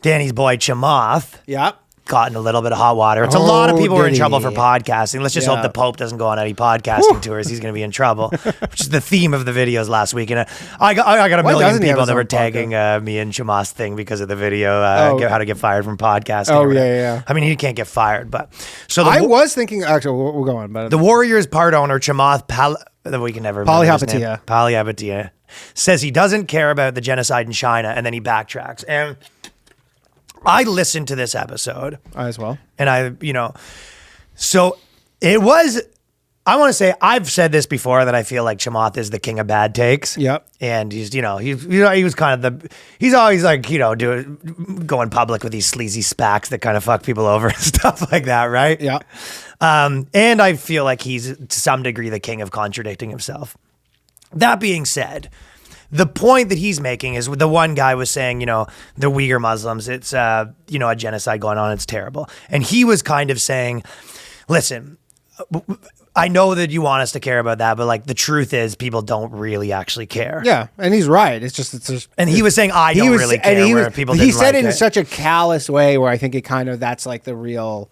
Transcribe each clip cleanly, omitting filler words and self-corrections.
Danny's boy Chamath. Yeah. Got in a little bit of hot water. It's a lot of people were in trouble for podcasting. Let's just hope the Pope doesn't go on any podcasting tours. He's going to be in trouble, which is the theme of the videos last week. And I got a million people that were tagging me and Chamath's thing because of the video, how to get fired from podcasting. Oh, yeah. I mean, he can't get fired, but so I was thinking, actually, we'll go on. But the Warriors part owner, Chamath Palihapitiya, says he doesn't care about the genocide in China, and then he backtracks. And I listened to this episode. I as well. And so it was, I want to say, I've said this before that I feel like Chamath is the king of bad takes. Yep. And he was kind of he's always like, going public with these sleazy SPACs that kind of fuck people over and stuff like that, right? Yeah. And I feel like he's to some degree the king of contradicting himself. That being said, the point that he's making is the one guy was saying, the Uyghur Muslims, it's, a genocide going on. It's terrible. And he was kind of saying, listen, I know that you want us to care about that, but like the truth is people don't really actually care. Yeah. And he's right. And he was saying, I don't really care where people didn't he said like it in such a callous way where I think it kind of, that's like the real,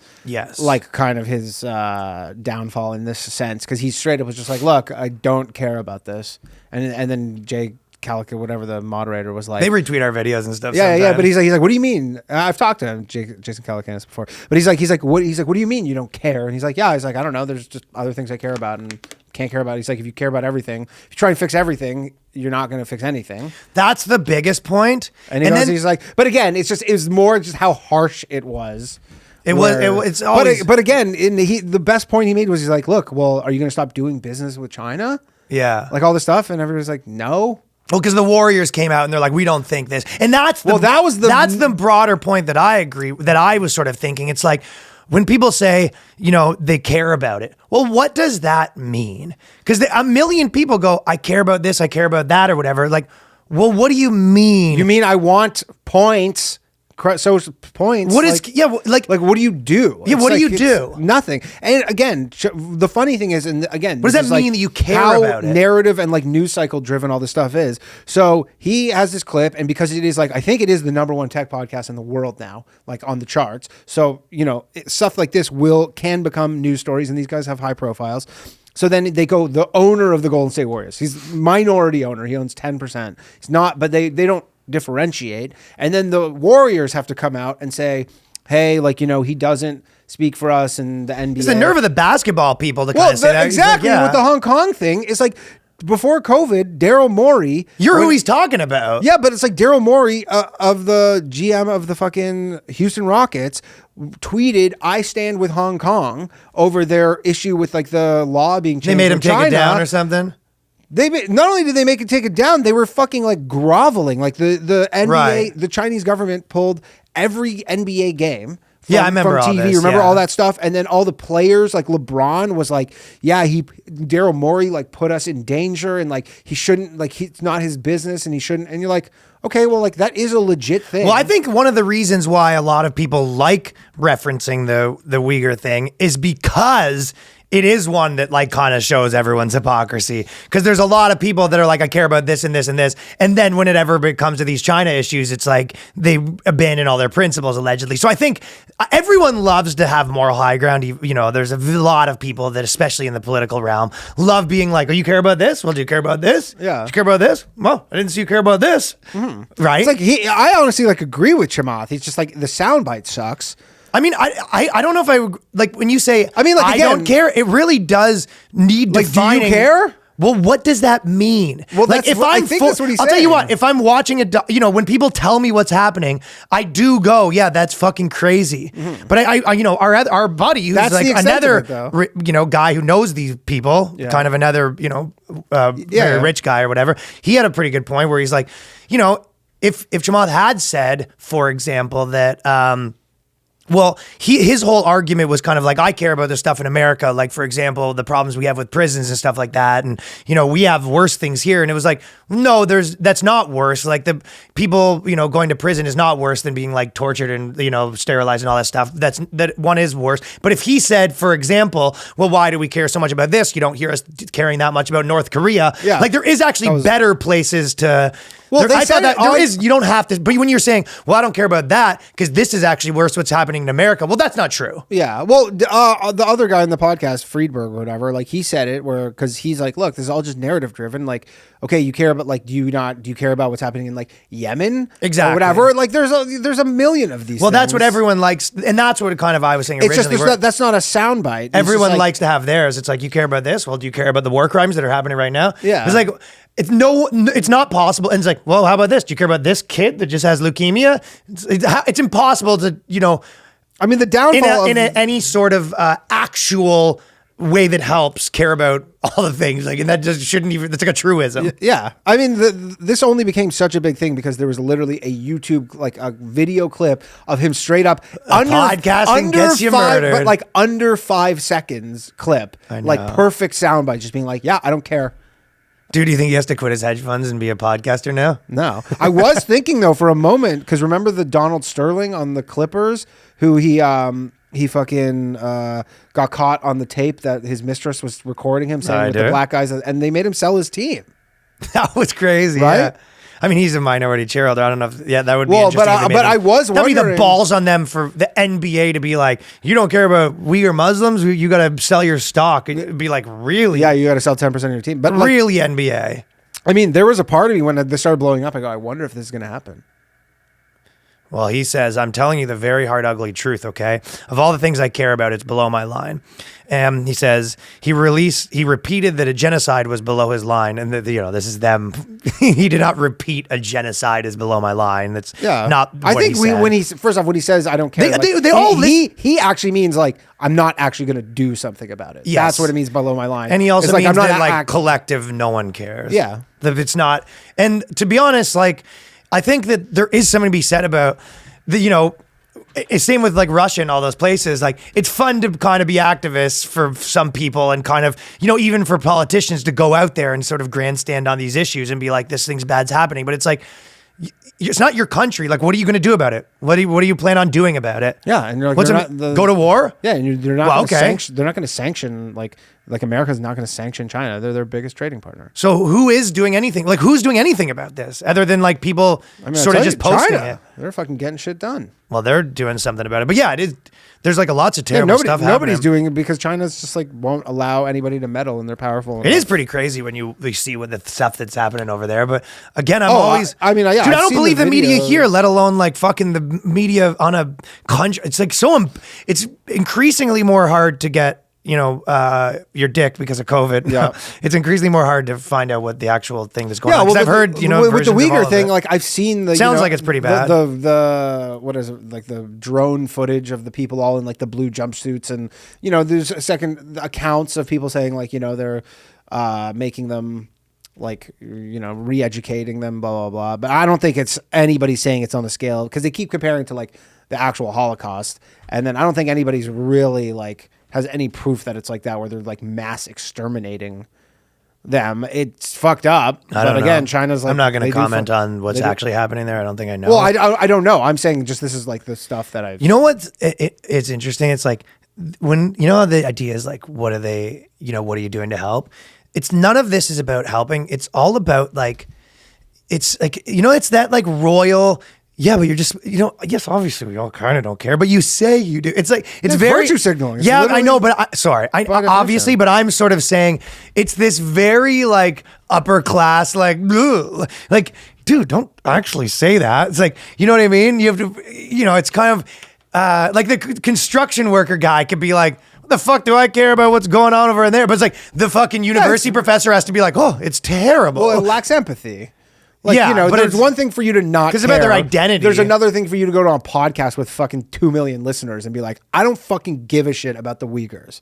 like kind of his downfall in this sense. Cause he straight up was just like, look, I don't care about this. And then Jay Calica, whatever the moderator was like, they retweet our videos and stuff. Yeah, sometimes. But he's like, what do you mean? I've talked to him, Jason Calicanis before, but he's like, what do you mean you don't care? And he's like, yeah, he's like, I don't know. There's just other things I care about and can't care about. He's like, if you care about everything, if you try and fix everything, you're not going to fix anything. That's the biggest point. And he's like, but again, it was more just how harsh it was. It's always, but again, the best point he made was he's like, look, well, are you going to stop doing business with China? Yeah. Like all this stuff. And everybody's like, no. Well, because the Warriors came out and they're like, we don't think this. And that's the broader point that I was sort of thinking. It's like when people say, they care about it. Well, what does that mean? Because a million people go, I care about this, I care about that or whatever. Like, well, what do you mean? You mean I want points? Social points. What is like what do you do? Yeah, what do you do? Nothing. And again, the funny thing is, and again, what does that mean that you care about it? How narrative and like news cycle driven all this stuff is. So he has this clip, and because it is like, I think it is the #1 tech podcast in the world now, like on the charts. So stuff like this can become news stories, and these guys have high profiles. So then they go, the owner of the Golden State Warriors, he's minority owner, he owns 10%. He's not, but they don't differentiate. And then the Warriors have to come out and say, hey, he doesn't speak for us and the NBA. It's the nerve of the basketball people to kind of say that. Exactly. With the Hong Kong thing, it's like before COVID, Daryl Morey. You're who he's talking about. Yeah, but it's like Daryl Morey of the GM of the fucking Houston Rockets tweeted, I stand with Hong Kong over their issue with like the law being changed. They made him take it down or something? Not only did they make it take it down, they were fucking like groveling. Like the NBA, the Chinese government pulled every NBA game from, I remember from TV. All this, remember all that stuff? And then all the players, like LeBron was like, Daryl Morey like put us in danger and like he shouldn't, like it's not his business and he shouldn't. And you're like, okay, well, like that is a legit thing. Well, I think one of the reasons why a lot of people like referencing the Uyghur thing is because it is one that like kind of shows everyone's hypocrisy, because there's a lot of people that are like, I care about this and this and this. And then when it ever comes to these China issues, it's like they abandon all their principles allegedly. So I think everyone loves to have moral high ground. There's a lot of people that, especially in the political realm, love being like, oh, you care about this? Well, do you care about this? Yeah. Do you care about this? Well, I didn't see you care about this. Mm-hmm. Right? It's like I honestly like agree with Chamath. He's just like, the soundbite sucks. I mean, I don't know if I would, like when you say, I mean, like, I don't care, it really does need like, defining. Do you care? Well, what does that mean? Well, like if I think that's what he's saying. I'll tell you what, if I'm watching when people tell me what's happening, I do go, yeah, that's fucking crazy. Mm-hmm. But our buddy who's that's like another, guy who knows these people, kind of another, very rich guy or whatever. He had a pretty good point where he's like, if Chamath had said, for example, that, Well, his whole argument was kind of like, I care about this stuff in America. Like, for example, the problems we have with prisons and stuff like that. And, we have worse things here. And it was like, no, that's not worse. Like the people, going to prison is not worse than being like tortured and, sterilized and all that stuff. That one is worse. But if he said, for example, well, why do we care so much about this? You don't hear us caring that much about North Korea. Yeah. Like there is actually better places to... Well, I thought that you don't have to, but when you're saying, well, I don't care about that because this is actually worse what's happening in America. Well, that's not true. Yeah. Well, the other guy in the podcast, Friedberg or whatever, like he said it because he's like, look, this is all just narrative driven. Like, okay, you care about do you care about what's happening in like Yemen? Exactly. Or whatever. Like there's a million of these Well, things. that's what everyone likes. And that's what kind of I was saying originally. It's just, that's not a soundbite. Everyone likes to have theirs. It's like, you care about this? Well, do you care about the war crimes that are happening right now? Yeah. It's like, it's not possible. And it's like, well, how about this? Do you care about this kid that just has leukemia? It's impossible to, I mean, the downfall in any sort of actual way that helps care about all the things. Like, and that just shouldn't even, that's like a truism. Yeah. I mean, this only became such a big thing because there was literally a YouTube, like a video clip of him straight up podcasting gets you murdered. But like under 5 seconds clip, like perfect soundbite, just being like, yeah, I don't care. Dude, do you think he has to quit his hedge funds and be a podcaster now? No. I was thinking though for a moment, because remember the Donald Sterling on the Clippers, who he fucking got caught on the tape that his mistress was recording him saying with the black guys, and they made him sell his team. That was crazy, right? Yeah. I mean, he's a minority shareholder. I don't know if, that would be interesting. But I was wondering. That'd be the balls on them for the NBA to be like, you don't care about Uyghur Muslims? You got to sell your stock. It'd be like, really? Yeah, you got to sell 10% of your team. But really, NBA? I mean, there was a part of me when this started blowing up, I go, I wonder if this is going to happen. Well, he says, I'm telling you the very hard, ugly truth, okay? Of all the things I care about, it's below my line. And he says, he repeated that a genocide was below his line. And, this is them. He did not repeat a genocide is below my line. That's not what I think he said. when he says, I don't care. He actually means like, I'm not actually going to do something about it. Yes. That's what it means below my line. And he also means I'm not that collective, no one cares. Yeah. That it's not. And to be honest, like, I think that there is something to be said about same with like Russia and all those places. Like, it's fun to kind of be activists for some people and kind of, even for politicians to go out there and sort of grandstand on these issues and be like, this thing's bad's happening. But it's like, it's not your country. Like, what are you going to do about it? What do you plan on doing about it? Yeah, and you're like, go to war? Yeah, and they're not. They're not going to sanction like America's not going to sanction China. They're their biggest trading partner. So who is doing anything? Like, who's doing anything about this other than like people sort of just posting China, it? They're fucking getting shit done. Well, they're doing something about it. But yeah, it is. There's like lots of terrible stuff happening. Nobody's doing it because China's just like won't allow anybody to meddle, and they're powerful enough. It is pretty crazy when you see what the stuff that's happening over there. But again, I don't believe the media here, let alone like fucking the media on a country. It's like it's increasingly more hard to get your dick because of COVID. Yeah. It's increasingly more hard to find out what the actual thing that's going on. Because I've heard, with the Uyghur thing, like I've seen the sounds like it's pretty bad. The what is it, like the drone footage of the people all in like the blue jumpsuits, and there's second accounts of people saying like they're making them like re-educating them, blah blah blah. But I don't think it's anybody saying it's on the scale because they keep comparing to like the actual Holocaust, and then I don't think anybody's really like has any proof that it's like that where they're like mass exterminating them. It's fucked up. But again, China's like, I'm not going to comment on what's actually happening there. I don't think I know. Well, I don't know. I'm saying just this is like the stuff that I've. You know what? It's interesting. It's like when the idea is like, what are they? What are you doing to help? It's none of this is about helping. It's all about like, it's like it's that like royal. Yeah, but you're just, yes, obviously we all kind of don't care, but you say you do. It's like, it's very virtue signaling. It's I know, but obviously, but I'm sort of saying it's this very like upper class, like, ugh, like, dude, don't actually say that. It's like, you know what I mean? You have to, it's kind of like the construction worker guy could be like, what the fuck do I care about what's going on over in there? But it's like the fucking university professor has to be like, oh, it's terrible. Well, it lacks empathy. Like, but there's one thing for you to not care. Because about their identity. There's another thing for you to go to a podcast with fucking 2 million listeners and be like, I don't fucking give a shit about the Uyghurs.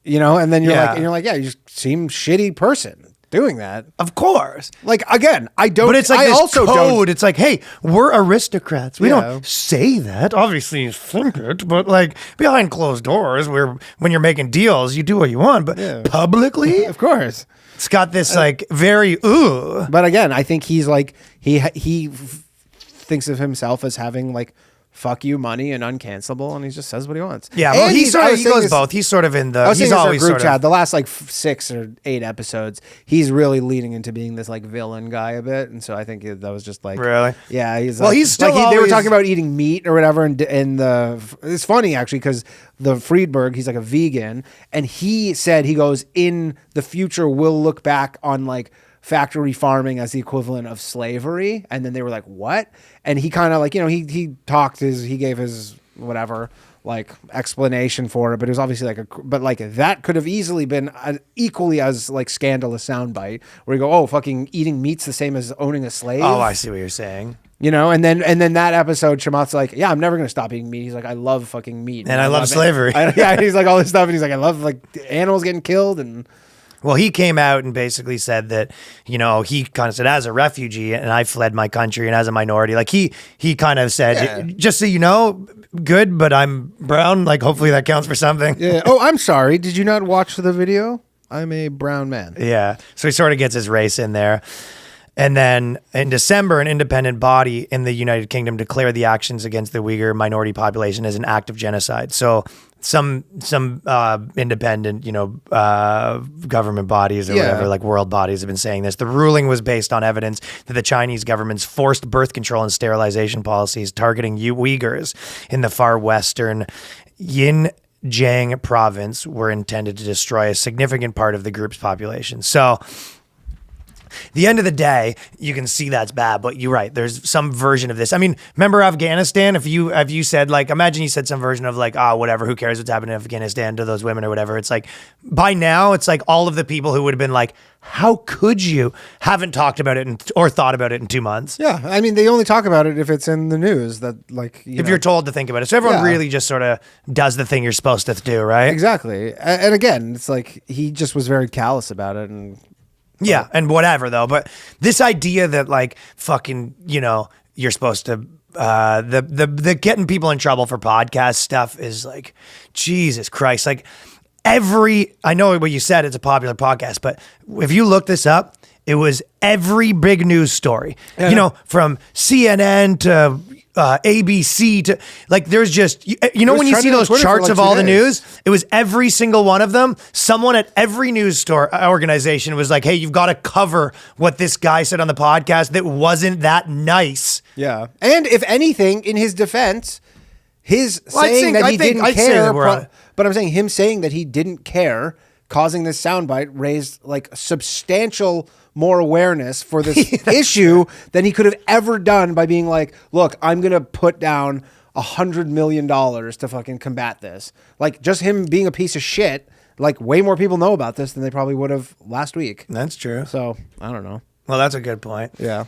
And then you're like, yeah, you just seem shitty person. doing that. Of course. Like, again, I don't. But it's like I this also code. don't. It's like, hey, we're aristocrats. We Yeah. don't say that. Obviously, you think it, but like behind closed doors, where when you're making deals, you do what you want. But publicly, Of course. it's got this like very ooh. But again, I think he's like he thinks of himself as having like fuck you money and uncancelable, and he just says what he wants. Yeah, well, And he goes this, both. He's sort of in the. I was He's saying this in our always group sort chat. of. The last like 6 or 8 episodes, he's really leaning into being this like villain guy a bit, and so I think that was just like Really? Yeah, he's Well, like, he's still like they were always- talking about eating meat or whatever, and it's funny actually because the Friedberg, he's like a vegan, and he said he goes in the future we'll look back on like factory farming as the equivalent of slavery, and then they were like, what? And he kind of like, he he gave his whatever like explanation for it, but it was obviously like that could have easily been equally as like scandalous soundbite where you go, oh, fucking eating meat's the same as owning a slave. Oh, I see what you're saying. And then that episode, Chamath's like, yeah, I'm never gonna stop eating meat. He's like, I love fucking meat, And I love slavery. Yeah, he's like all this stuff, and he's like, I love like animals getting killed and. Well, he came out and basically said that, he kind of said, as a refugee, and I fled my country, and as a minority, like he kind of said, just so you know, good, but I'm brown. Like, hopefully that counts for something. Yeah. Oh, I'm sorry. Did you not watch the video? I'm a brown man. Yeah. So he sort of gets his race in there. And then in December, an independent body in the United Kingdom declared the actions against the Uyghur minority population as an act of genocide. So some independent, government bodies or whatever, like world bodies have been saying this. The ruling was based on evidence that the Chinese government's forced birth control and sterilization policies targeting Uyghurs in the far western Xinjiang province were intended to destroy a significant part of the group's population. So the end of the day, you can see that's bad, but you're right. There's some version of this. I mean, remember Afghanistan? If you said like, imagine you said some version of like, whatever, who cares what's happening in Afghanistan to those women or whatever. It's like, by now, it's like all of the people who would have been like, how could you haven't talked about it or thought about it in 2 months? Yeah, I mean, they only talk about it if it's in the news. That like, if you're told to think about it, so everyone really just sort of does the thing you're supposed to do, right? Exactly. And again, it's like he just was very callous about it and. Yeah, and whatever though. But this idea that like fucking, you're supposed to the getting people in trouble for podcast stuff is like, Jesus Christ. Like I know what you said, it's a popular podcast, but if you look this up, it was every big news story. Yeah. From CNN to ABC to like, there's just, when you see those charts of all the news, it was every single one of them. Someone at every news store organization was like, hey, you've got to cover what this guy said on the podcast that wasn't that nice. Yeah. And if anything, in his defense, saying that he didn't care, but I'm saying him saying that he didn't care, causing this soundbite raised like substantial more awareness for this issue than he could have ever done by being like, look, I'm going to put down $100 million to fucking combat this. Like just him being a piece of shit, like way more people know about this than they probably would have last week. That's true. So I don't know. Well, that's a good point. Yeah.